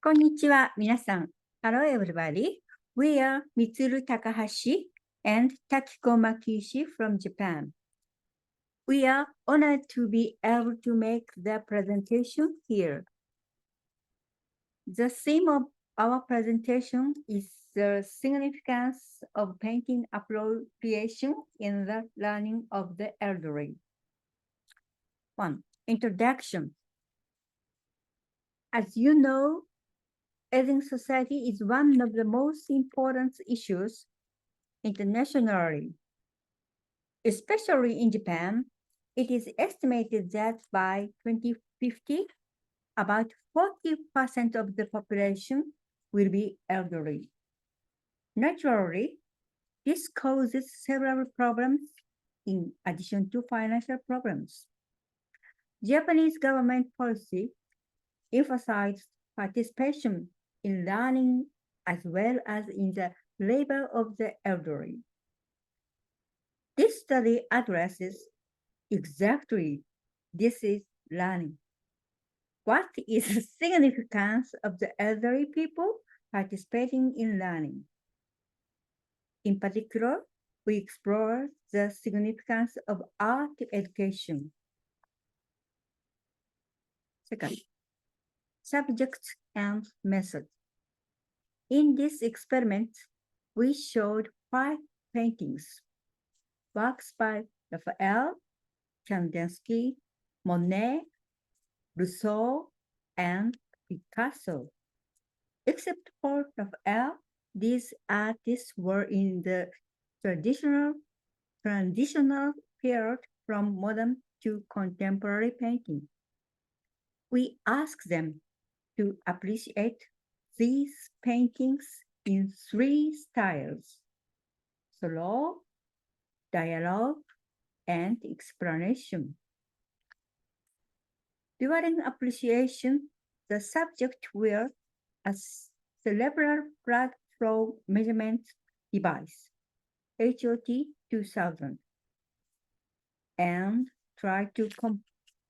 こんにちは、皆さん。Hello, everybody. We are Mitsuru Takahashi and Takiko MAKIISHI from Japan. We are honored to be able to make the presentation here. The theme of our presentation is the significance of painting appropriation in the learning of the elderly. 1. Introduction. As you know, aging society is one of the most important issues internationally. Especially in Japan, it is estimated that by 2050, about 40% of the population will be elderly. Naturally, this causes several problems in addition to financial problems. Japanese government policy emphasized participation in learning as well as in the labor of the elderly. This study addresses exactly this is learning. What is the significance of the elderly people participating in learning? In particular, we explore the significance of art education. Second, subjects and method. In this experiment, we showed 5 paintings, works by Raphael, Kandinsky, Monet, Rousseau, and Picasso. Except for Raphael, these artists were in the transitional period from modern to contemporary painting. We asked them to appreciate these paintings in 3 styles: solo, dialogue, and explanation. During appreciation, the subject will a cerebral blood flow measurement device, HOT 2000, and try to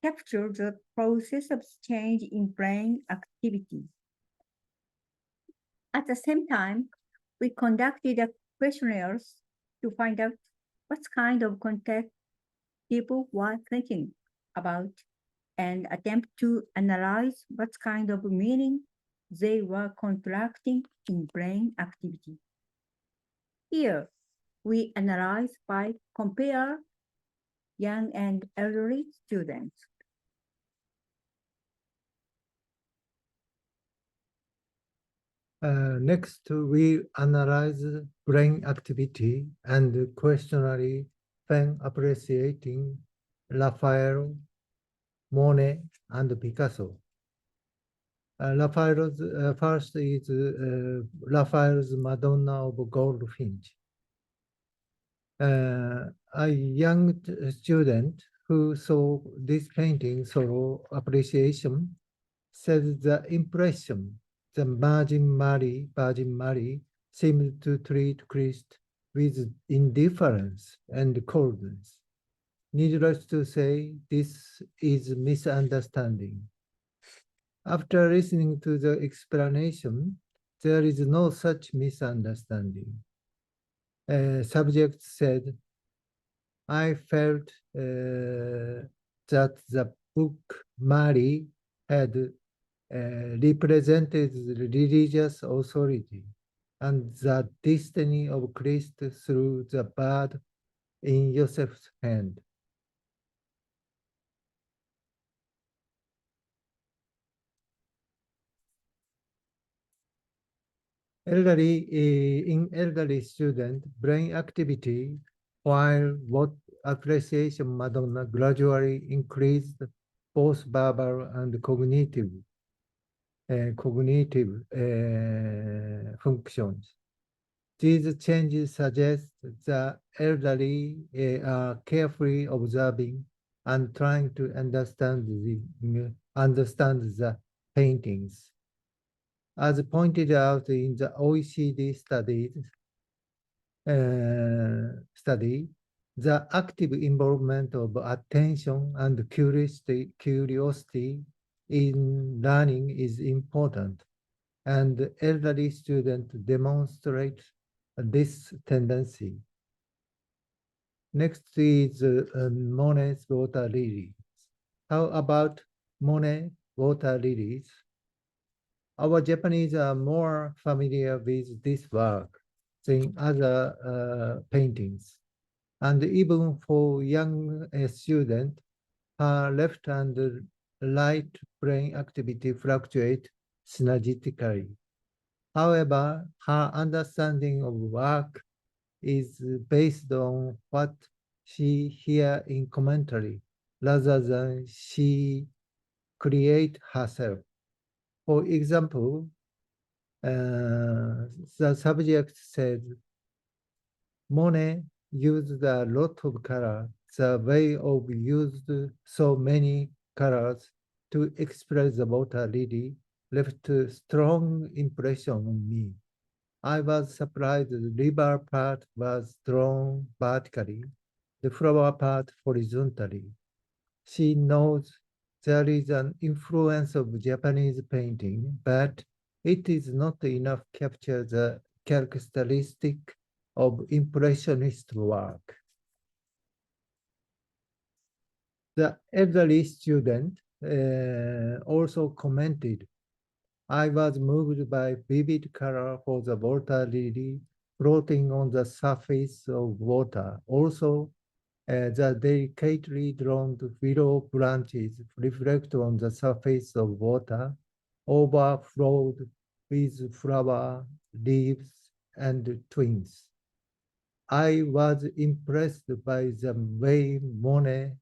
capture the process of change in brain activity. At the same time, we conducted questionnaires to find out what kind of context people were thinking about and attempt to analyze what kind of meaning they were contracting in brain activity. Here, we analyze by compare young and elderly students. Next, we analyze brain activity and questionnaire when appreciating Raphael, Monet, and Picasso. Raphael's first is Raphael's Madonna of Goldfinch. A young student who saw this painting through appreciation said the impression the Virgin Mary seemed to treat Christ with indifference and coldness. Needless to say, this is misunderstanding. After listening to the explanation, there is no such misunderstanding. Subject said, I felt that the book Mary had represented religious authority and the destiny of Christ through the bird in Joseph's hand. In elderly student, brain activity, while what appreciation Madonna gradually increased both verbal and cognitive functions. These changes suggest the elderly are carefully observing and trying to understand the paintings. As pointed out in the OECD study, the active involvement of attention and curiosity in learning is important. and elderly students demonstrate this tendency. Next is Monet's water lilies. How about Monet water lilies? Our Japanese are more familiar with this work than other paintings. And even for young students, her left and right brain activity fluctuate synergistically. However, her understanding of work is based on what she hear in commentary rather than she create herself. For example, the subject said, Monet used a lot of color. The way of used so many colors to express the water lily left a strong impression on me. I was surprised the river part was drawn vertically, the flower part horizontally. She knows there is an influence of Japanese painting, but it is not enough to capture the characteristic of Impressionist work. The elderly student also commented, I was moved by vivid color for the water lily floating on the surface of water. Also, the delicately drawn willow branches reflect on the surface of water, overflowed with flower, leaves, and twigs. I was impressed by the way Monet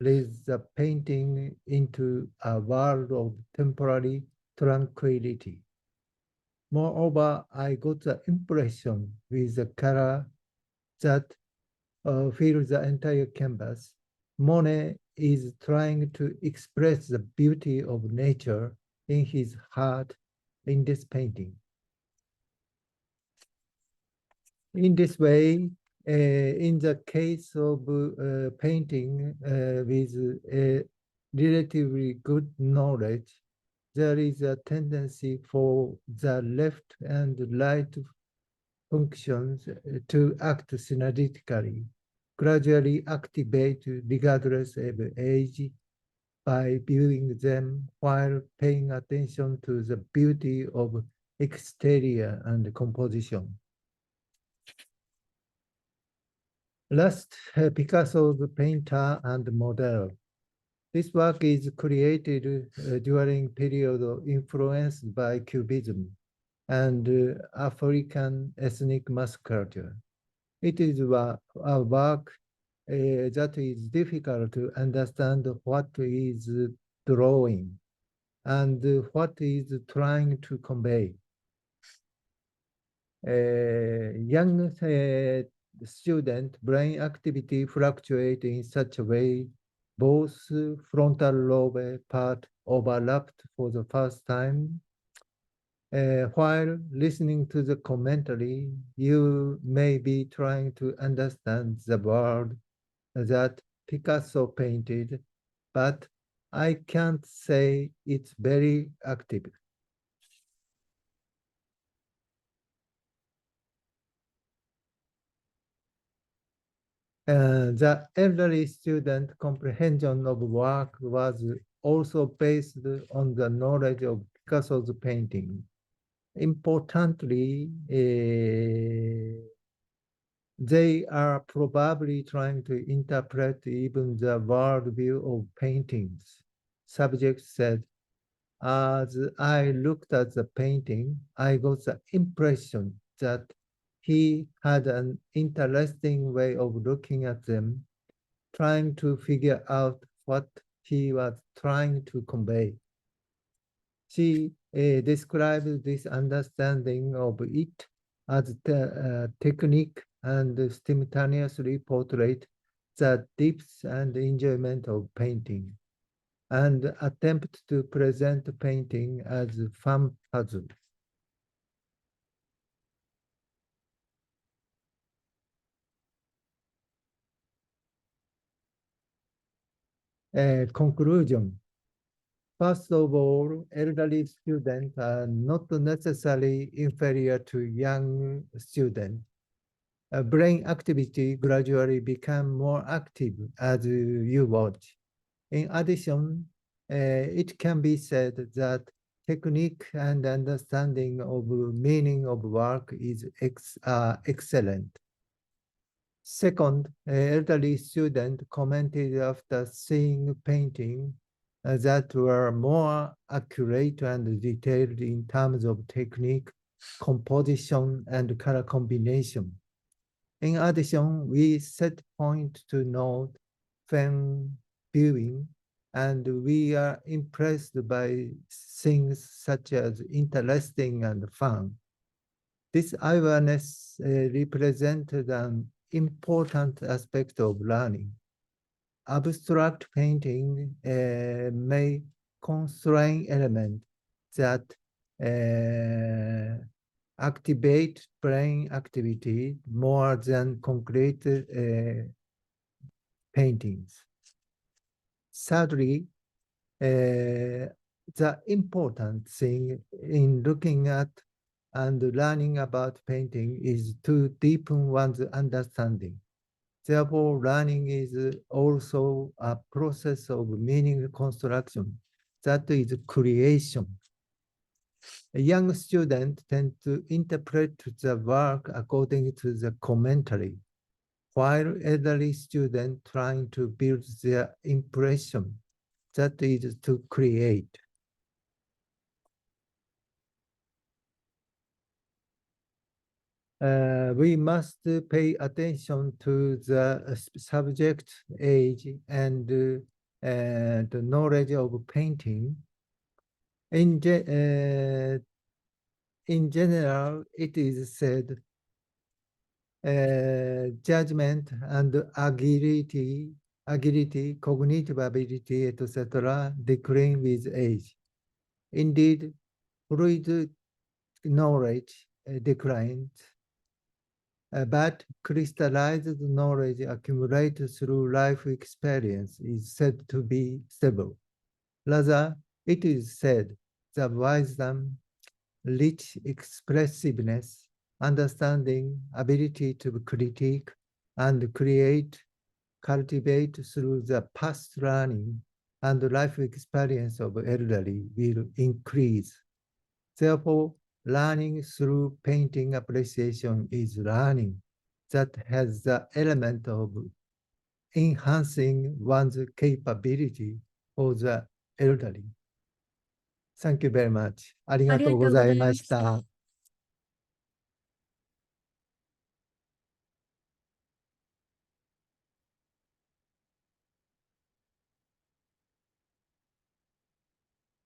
leads the painting into a world of temporary tranquility. Moreover, I got the impression with the color that fills the entire canvas. Monet is trying to express the beauty of nature in his heart in this painting. In this way, in the case of painting with relatively good knowledge, there is a tendency for the left and right functions to act synergistically, gradually activate regardless of age by viewing them while paying attention to the beauty of exterior and composition. Last, Picasso's painter and model. This work is created during period influenced by Cubism and African ethnic mass culture. It is a work that is difficult to understand what is drawing and what is trying to convey. Young student brain activity fluctuate in such a way both frontal lobe part overlapped for the first time. While listening to the commentary, you may be trying to understand the world that Picasso painted, but I can't say it's very active. The elderly student comprehension of work was also based on the knowledge of Picasso's painting. Importantly, they are probably trying to interpret even the worldview of paintings. Subject said, as I looked at the painting, I got the impression that he had an interesting way of looking at them, trying to figure out what he was trying to convey. She described this understanding of it as technique and simultaneously portrait the depth and enjoyment of painting and attempt to present painting as fun puzzle. Conclusion. First of all, elderly students are not necessarily inferior to young students. Brain activity gradually become more active as you watch. In addition, it can be said that technique and understanding of meaning of work is excellent. Second, elderly student commented after seeing painting that were more accurate and detailed in terms of technique, composition, and color combination. In addition, we set point to note when viewing, and we are impressed by things such as interesting and fun. This awareness represented an important aspect of learning. Abstract painting may constrain elements that activate brain activity more than concrete paintings. Thirdly, the important thing in looking at and learning about painting is to deepen one's understanding. Therefore, learning is also a process of meaning construction, that is creation. A young student tend to interpret the work according to the commentary, while elderly students trying to build their impression, that is to create. We must pay attention to the subject, age, and the knowledge of painting. In general, it is said judgment and agility, cognitive ability, etc., decline with age. Indeed, fluid knowledge declines, but crystallized knowledge accumulated through life experience is said to be stable. Rather, it is said that wisdom, rich expressiveness, understanding, ability to critique and create, cultivate through the past learning and life experience of elderly will increase. Therefore, learning through painting appreciation is learning that has the element of enhancing one's capability for the elderly. Thank you very much. ありがとうございました。